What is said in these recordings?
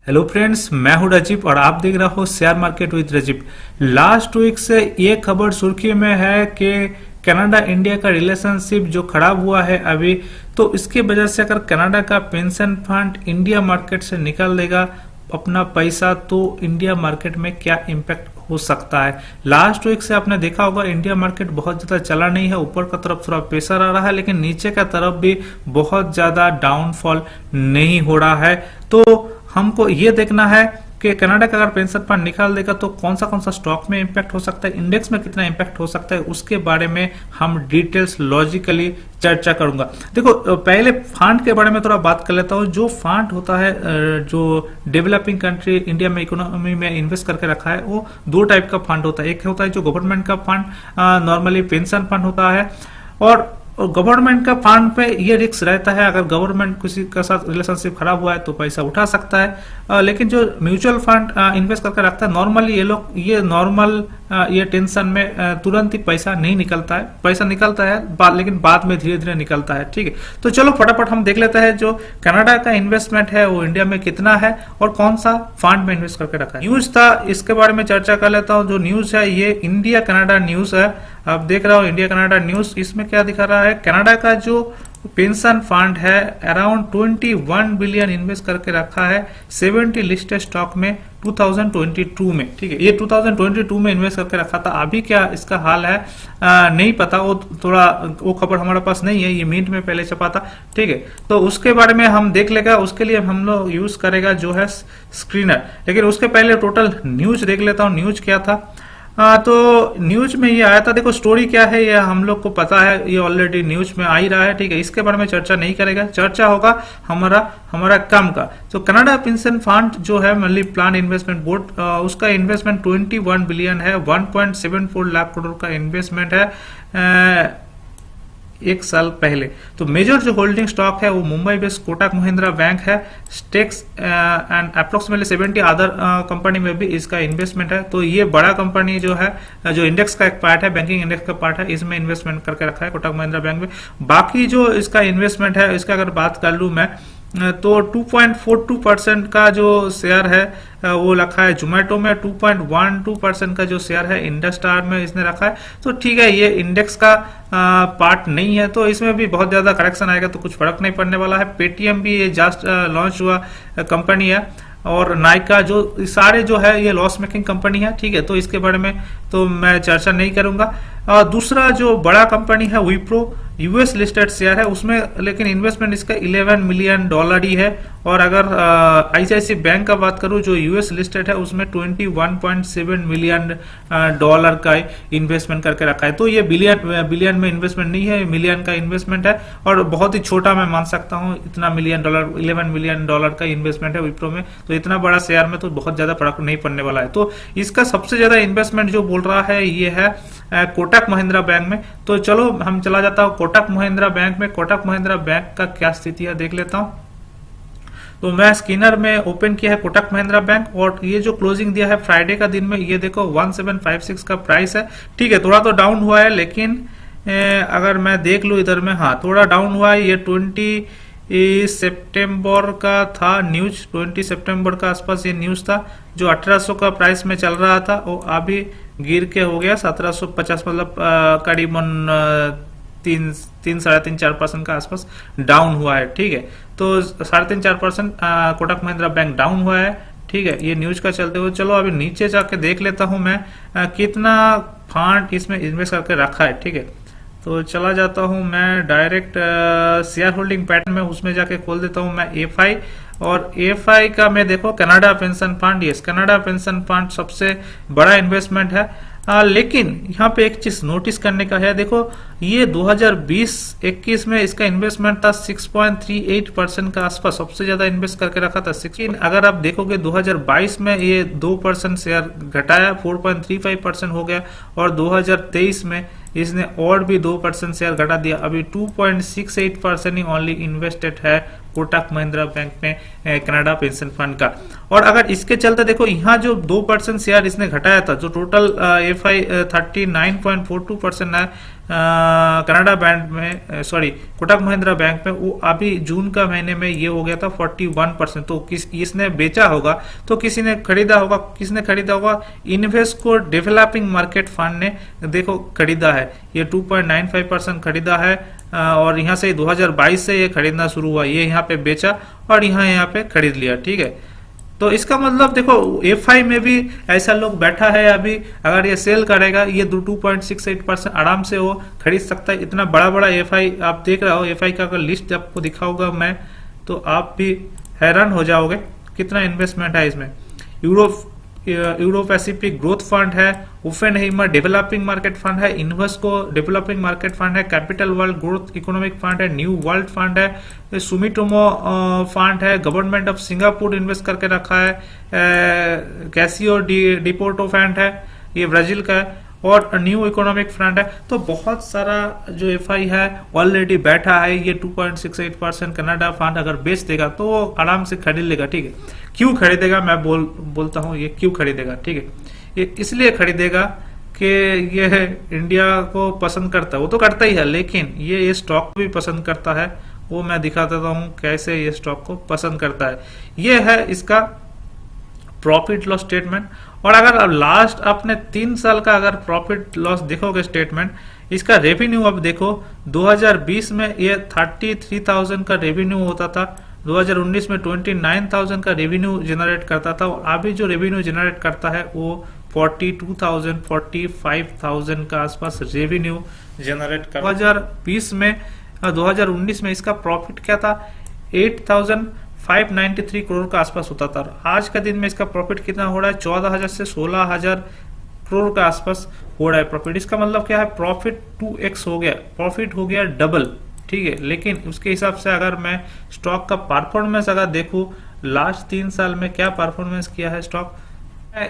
Hello friends, मैं हूं रजीब और आप देख रहे हो share market with Rajib. Last week से ये खबर सुर्खी में है कि कनाडा इंडिया का रिलेशनशिप जो खराब हुआ है अभी, तो इसकी वजह से अगर कनाडा का पेंशन फंड इंडिया मार्केट से निकाल देगा अपना पैसा, तो इंडिया मार्केट में क्या इम्पैक्ट हो सकता है। लास्ट वीक से आपने देखा होगा इंडिया मार्केट बहुत ज्यादा चला नहीं है, ऊपर का तरफ थोड़ा प्रेशर आ रहा है, लेकिन नीचे का तरफ भी बहुत ज्यादा डाउनफॉल नहीं हो रहा है। तो हमको ये देखना है कि कनाडा का अगर पेंशन फंड निकाल देगा तो कौन सा स्टॉक में इंपैक्ट हो सकता है, इंडेक्स में कितना इंपैक्ट हो सकता है, उसके बारे में हम डिटेल्स लॉजिकली चर्चा करूंगा। देखो, पहले फंड के बारे में थोड़ा बात कर लेता हूं। जो फंड होता है जो डेवलपिंग कंट्री इंडिया में इकोनॉमी में इन्वेस्ट करके रखा है, वो दो टाइप का फंड होता है। एक होता है जो गवर्नमेंट का फंड, नॉर्मली पेंशन फंड होता है, और गवर्नमेंट का फंड पे ये रिस्क रहता है, अगर गवर्नमेंट किसी के साथ रिलेशनशिप खराब हुआ है तो पैसा उठा सकता है। लेकिन जो म्यूचुअल फंड इन्वेस्ट करके रखता है, नॉर्मली ये लोग ये टेंशन में तुरंत ही पैसा नहीं निकलता है, पैसा निकलता है लेकिन बाद में धीरे धीरे निकलता है। ठीक है, तो चलो फटाफट हम देख लेते हैं जो कनाडा का इन्वेस्टमेंट है वो इंडिया में कितना है और कौन सा फंड में इन्वेस्ट करके रखा है। न्यूज था, इसके बारे में चर्चा कर लेता हूँ। जो न्यूज है ये इंडिया कनाडा न्यूज है, आप देख रहे हो इंडिया कनाडा न्यूज। इसमें क्या दिखा रहा है, कनाडा का जो पेंशन फंड है अराउंड 21 बिलियन इन्वेस्ट करके रखा है 70 लिस्टेड स्टॉक में 2022 में। ठीक है, ये 2022 में इन्वेस्ट करके रखा था। अभी क्या इसका हाल है नहीं पता, वो खबर हमारे पास नहीं है, ये मिनट में पहले छपा था। ठीक है, तो उसके बारे में हम देख लेगा, उसके लिए हम लोग यूज करेगा जो है स्क्रीनर। लेकिन उसके पहले टोटल न्यूज देख लेता हूँ, न्यूज क्या था। तो न्यूज में ये आया था। देखो, स्टोरी क्या है ये हम लोग को पता है, ये ऑलरेडी न्यूज में आ ही रहा है। ठीक है, इसके बारे में चर्चा नहीं करेगा, चर्चा होगा हमारा काम का। तो कनाडा पेंशन फंड जो है मतलब प्लान इन्वेस्टमेंट बोर्ड, उसका इन्वेस्टमेंट 21 बिलियन है, 1.74 लाख करोड़ का इन्वेस्टमेंट है एक साल पहले। तो मेजर जो होल्डिंग स्टॉक है वो मुंबई बेस्ड कोटक महिंद्रा बैंक है, stakes and approximately 70 other company में भी इसका इन्वेस्टमेंट है। तो ये बड़ा कंपनी जो है, जो इंडेक्स का एक पार्ट है, बैंकिंग इंडेक्स का पार्ट है, इसमें इन्वेस्टमेंट करके रखा है कोटक महिंद्रा बैंक में। बाकी जो इसका इन्वेस्टमेंट है, इसका अगर बात कर लूं मैं, तो 2.42% का जो शेयर है वो रखा है जोमेटो में, 2.12% का जो शेयर है इंडस्टार में इसने रखा है। तो ठीक है, ये इंडेक्स का पार्ट नहीं है, तो इसमें भी बहुत ज्यादा करेक्शन आएगा तो कुछ फर्क नहीं पड़ने वाला है। पेटीएम भी ये जस्ट लॉन्च हुआ कंपनी है, और नाइका जो सारे जो है ये लॉस मेकिंग कंपनी है। ठीक है, तो इसके बारे में तो मैं चर्चा नहीं करूंगा। दूसरा जो बड़ा कंपनी है विप्रो, यूएस लिस्टेड शेयर है उसमें, लेकिन इन्वेस्टमेंट इसका $11 मिलियन ही है। और अगर आईसीआईसी बैंक का बात करूं जो यूएस लिस्टेड है, उसमें $21.7 मिलियन का इन्वेस्टमेंट करके रखा है। तो ये बिलियन में इन्वेस्टमेंट नहीं है, मिलियन का इन्वेस्टमेंट है, और बहुत ही छोटा मैं मान सकता हूं इतना $11 मिलियन का इन्वेस्टमेंट है विप्रो में। तो इतना बड़ा शेयर में तो बहुत ज्यादा फर्क नहीं पड़ने वाला है। तो इसका सबसे ज्यादा इन्वेस्टमेंट जो बोल रहा है ये है कोटक महिंद्रा बैंक में। तो चलो हम चला जाता हूं कोटक महिंद्रा बैंक में। कोटक महिंद्रा बैंक का क्या स्थिति है देख लेता हूं। तो मैं स्कैनर में ओपन किया है कोटक महिंद्रा बैंक, और ये जो क्लोजिंग दिया है फ्राइडे का दिन में, ये देखो 1756 का प्राइस है। ठीक है, थोड़ा तो डाउन हुआ है, लेकिन अगर मैं देख लू इधर में, हाँ थोड़ा डाउन हुआ है। ये 20 सितंबर का था न्यूज, 20 सितंबर का आसपास ये न्यूज था, जो 1800 का प्राइस में चल रहा था, वो अभी गिर के हो गया 1750, मतलब करीबन 3.5-4% का आसपास डाउन हुआ है। ठीक है, तो 3.5-4% कोटक महिंद्रा बैंक डाउन हुआ है। ठीक है, ये न्यूज का चलते हुए चलो अभी नीचे जाके देख लेता हूं मैं कितना फंड इसमें इन्वेस्ट करके रखा है। ठीक है, तो चला जाता हूं मैं डायरेक्ट शेयर होल्डिंग पैटर्न में, उसमें जाके खोल देता हूं मैं एफआई, और एफआई का मैं देखो Canada pension fund, yes Canada pension fund सबसे बड़ा इन्वेस्टमेंट है। लेकिन यहाँ पे एक चीज नोटिस करने का है, देखो ये 2020-21 में इसका इन्वेस्टमेंट था 6.38% का आसपास, सबसे ज्यादा इन्वेस्ट करके रखा था। लेकिन अगर आप देखोगे 2022 में ये 2% शेयर घटाया, 4.35% हो गया, और 2023 में इसने और भी 2% शेयर घटा दिया। अभी 2.68% ही ओनली इन्वेस्टेड है कोटक महिंद्रा बैंक में कनाडा पेंशन फंड का। और अगर इसके चलते देखो यहाँ जो 2% शेयर इसने घटाया था, जो टोटल एफआई 39.42% है, कनाडा बैंक में, सॉरी कोटक महिंद्रा बैंक में, वो अभी जून का महीने में ये हो गया था 41%। तो इसने बेचा होगा तो किसी ने खरीदा होगा, किसने खरीदा होगा? इन्वेस्को डेवलपिंग मार्केट फंड ने देखो खरीदा है, ये 2.95% खरीदा है। और यहाँ से 2022 से ये खरीदना शुरू हुआ, ये यहाँ पे बेचा और यहाँ पे खरीद लिया, ठीक है। तो इसका मतलब देखो एफआई में भी ऐसा लोग बैठा है अभी, अगर ये सेल करेगा ये 2.68% आराम से वो खरीद सकता है। इतना बड़ा बड़ा एफआई आप देख रहे हो, एफआई का अगर लिस्ट आपको दिखाऊंगा मैं तो आप भी हैरान हो जाओगे कितना इन्वेस्टमेंट है इसमें। यूरो पैसिफिक ग्रोथ फंड है, ओफेनहाइमर डेवलपिंग मार्केट फंड है, इन्वेस्को डेवलपिंग मार्केट फंड है, capital world growth economic fund है, न्यू वर्ल्ड फंड है, सुमिटोमो फंड है, गवर्नमेंट ऑफ सिंगापुर इन्वेस्ट करके रखा है, कैसियो डिपोर्टो फंड है, ये ब्राजील का है, और न्यू इकोनॉमिक फंड है। तो बहुत सारा जो एफआई है ऑलरेडी बैठा है। ये 2.68% कनाडा फंड अगर बेच देगा तो वो आराम से खरीद लेगा, ठीक है। क्यों खरीदेगा मैं बोलता हूँ ये क्यों खरीदेगा, ठीक है। ये इसलिए खरीदेगा कि ये इंडिया को पसंद करता है, वो तो करता ही है, लेकिन ये स्टॉक भी पसंद करता है। वो मैं दिखा देता हूँ कैसे ये स्टॉक को पसंद करता है। ये है इसका प्रॉफिट लॉस स्टेटमेंट। और अगर अब लास्ट अपने 3 साल का अगर प्रॉफिट लॉस देखोगे स्टेटमेंट, इसका रेवेन्यू अब देखो 2020 में ये 33,000 का रेवेन्यू होता था, 2019 में 29,000 का रेवेन्यू जनरेट करता था, और अभी जो रेवेन्यू जनरेट करता है वो 42,000 45,000 का आसपास रेवेन्यू जनरेट कर। 2019 में इसका प्रॉफिट क्या था? 8,593 करोड़ का आसपास होता था। आज का दिन में इसका प्रॉफिट कितना हो रहा है? 14,000 से 16,000 करोड़ का आसपास हो रहा है प्रॉफिट। इसका मतलब क्या है? प्रॉफिट 2x हो गया, प्रॉफिट हो गया डबल, ठीक है। लेकिन उसके हिसाब से अगर मैं स्टॉक का परफॉर्मेंस अगर देखूं लास्ट 3 साल में क्या परफॉर्मेंस किया है स्टॉक,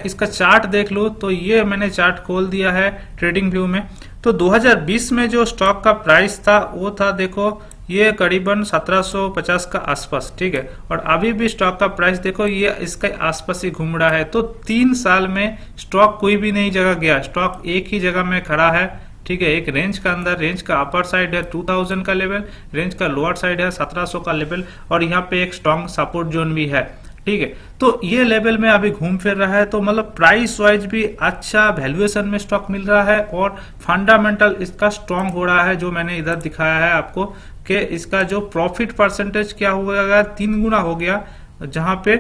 इसका चार्ट देख लो तो ये मैंने चार्ट खोल दिया है ट्रेडिंग व्यू में। तो 2020 में जो स्टॉक का प्राइस था वो था देखो ये करीबन 1750 का आसपास, ठीक है। और अभी भी स्टॉक का प्राइस देखो ये इसके आसपास ही घूम रहा है। तो 3 साल में स्टॉक कोई भी नई जगह गया, स्टॉक एक ही जगह में खड़ा है, ठीक है। एक रेंज का अंदर, रेंज का अपर साइड है 2000 का लेवल, रेंज का लोअर साइड है 1700 का लेवल, और यहाँ पे एक स्ट्रॉन्ग सपोर्ट जोन भी है, ठीक है। तो ये लेवल में अभी घूम फिर रहा है। तो मतलब प्राइस वाइज भी अच्छा वैल्यूएशन में स्टॉक मिल रहा है, और फंडामेंटल इसका स्ट्रॉन्ग हो रहा है, जो मैंने इधर दिखाया है आपको कि इसका जो प्रॉफिट परसेंटेज क्या हो गया, 3 गुना हो गया, जहां पे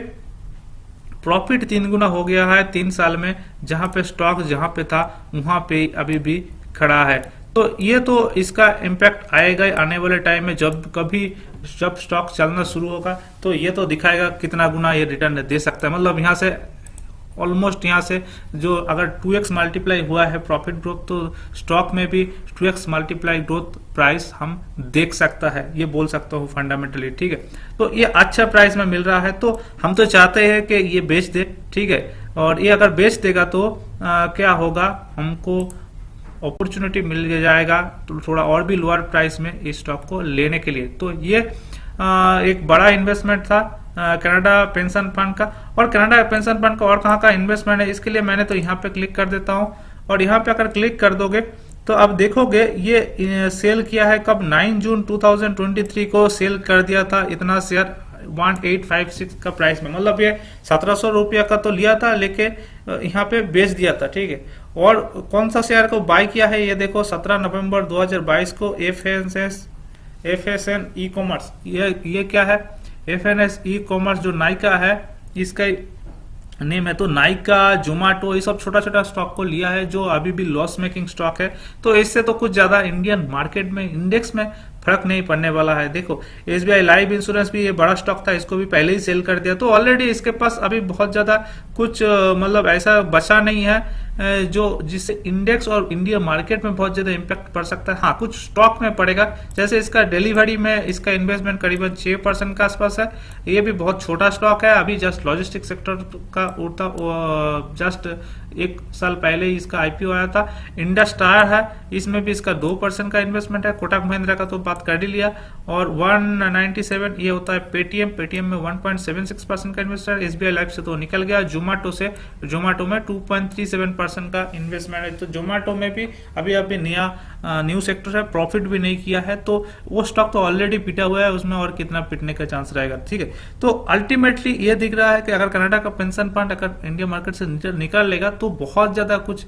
प्रॉफिट 3 गुना हो गया है 3 साल में, जहां पे स्टॉक जहां पे था वहां पे अभी भी खड़ा है। तो ये तो इसका इम्पैक्ट आएगा आने वाले टाइम में, जब स्टॉक चलना शुरू होगा तो ये तो दिखाएगा कितना गुना ये रिटर्न दे सकता है। मतलब यहाँ से ऑलमोस्ट यहाँ से जो अगर 2x मल्टीप्लाई हुआ है प्रॉफिट ग्रोथ, तो स्टॉक में भी 2x मल्टीप्लाई ग्रोथ प्राइस हम देख सकता है, ये बोल सकता हूँ फंडामेंटली, ठीक है। तो ये अच्छा प्राइस में मिल रहा है, तो हम तो चाहते हैं कि ये बेच दे, ठीक है। और ये अगर बेच देगा तो क्या होगा, हमको अपॉर्चुनिटी मिल जाएगा तो थोड़ा और भी लोअर प्राइस में इस स्टॉक को लेने के लिए। तो ये एक बड़ा इन्वेस्टमेंट था कनाडा पेंशन फंड का। और कनाडा पेंशन फंड का और कहाँ का इन्वेस्टमेंट है, इसके लिए मैंने तो यहाँ पे क्लिक कर देता हूँ, और यहाँ पे अगर क्लिक कर दोगे तो अब देखोगे ये सेल किया है कब, 9 जून 2023 को सेल कर दिया था इतना शेयर 1856 का प्राइस में। मतलब ये 1700 रुपया का तो लिया था, लेके यहाँ पे बेच दिया था, ठीक है। और कौन सा शेयर को बाय किया है ये देखो, 17 नवंबर 2022 को एफएसएन ई कॉमर्स, ये क्या है, एफएनएस ई कॉमर्स जो नाइका है इसका नेम है। तो नाइका, जोमेटो, ये सब छोटा छोटा स्टॉक को लिया है जो अभी भी लॉस मेकिंग स्टॉक है। तो इससे तो कुछ ज्यादा इंडियन मार्केट में इंडेक्स में फर्क नहीं पड़ने वाला है। देखो एसबीआई लाइफ इंश्योरेंस भी ये बड़ा स्टॉक था, इसको भी पहले ही सेल कर दिया। तो ऑलरेडी इसके पास अभी बहुत ज्यादा कुछ मतलब ऐसा बचा नहीं है जो जिससे इंडेक्स और इंडिया मार्केट में बहुत ज्यादा इंपैक्ट पड़ सकता है। हाँ, कुछ स्टॉक में पड़ेगा, जैसे इसका डिलीवरी में इसका इन्वेस्टमेंट करीबन 6% के आसपास है। ये भी बहुत छोटा स्टॉक है, अभी जस्ट लॉजिस्टिक सेक्टर का उड़ता जस्ट 1 साल पहले ही इसका आईपीओ आया था। इंडस स्टार है, इसमें भी इसका 2% का इन्वेस्टमेंट है। कोटक महिंद्रा का तो बात कर ही लिया। और 197 ये होता है पेटीएम, पेटीएम में 1.76% का इन्वेस्टर। एसबीआई लाइफ से तो निकल गया। जोमेटो में 2.37% का इन्वेस्टमेंट है। तो जोमेटो में भी अभी नया न्यू सेक्टर है, प्रॉफिट भी नहीं किया है, तो वो स्टॉक तो ऑलरेडी पिटा हुआ है, उसमें और कितना पिटने का चांस रहेगा। ठीक है, तो अल्टीमेटली ये दिख रहा है कि अगर कनाडा का पेंशन फंड अगर इंडिया मार्केट से निकल लेगा तो बहुत ज्यादा कुछ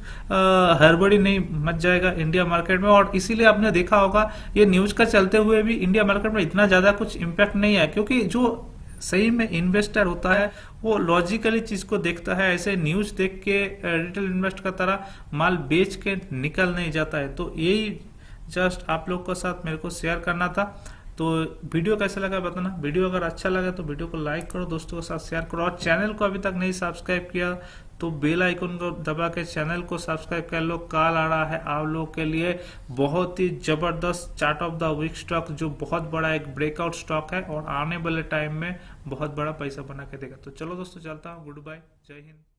हड़बड़ी नहीं मच जाएगा इंडिया मार्केट में। और इसीलिए आपने देखा होगा ये न्यूज का चलते हुए भी इंडिया मार्केट में इतना ज्यादा कुछ इम्पैक्ट नहीं है, क्योंकि जो सही में इन्वेस्टर होता है वो लॉजिकली चीज को देखता है, ऐसे न्यूज देख के रिटेल इन्वेस्ट का तरह माल बेच के निकल नहीं जाता है। तो यही जस्ट आप लोग के साथ मेरे को शेयर करना था। तो वीडियो कैसा लगा बताना। वीडियो अगर अच्छा लगा तो वीडियो को लाइक करो, दोस्तों के साथ शेयर करो, और चैनल को अभी तक नहीं सब्सक्राइब किया तो बेल आइकन को दबा के चैनल को सब्सक्राइब कर लो। कल आ रहा है आप लोगों के लिए बहुत ही जबरदस्त chart of the week stock, जो बहुत बड़ा एक ब्रेकआउट स्टॉक है और आने वाले टाइम में बहुत बड़ा पैसा बना के देगा। तो चलो दोस्तों, चलता हूँ, गुड बाय, जय हिंद।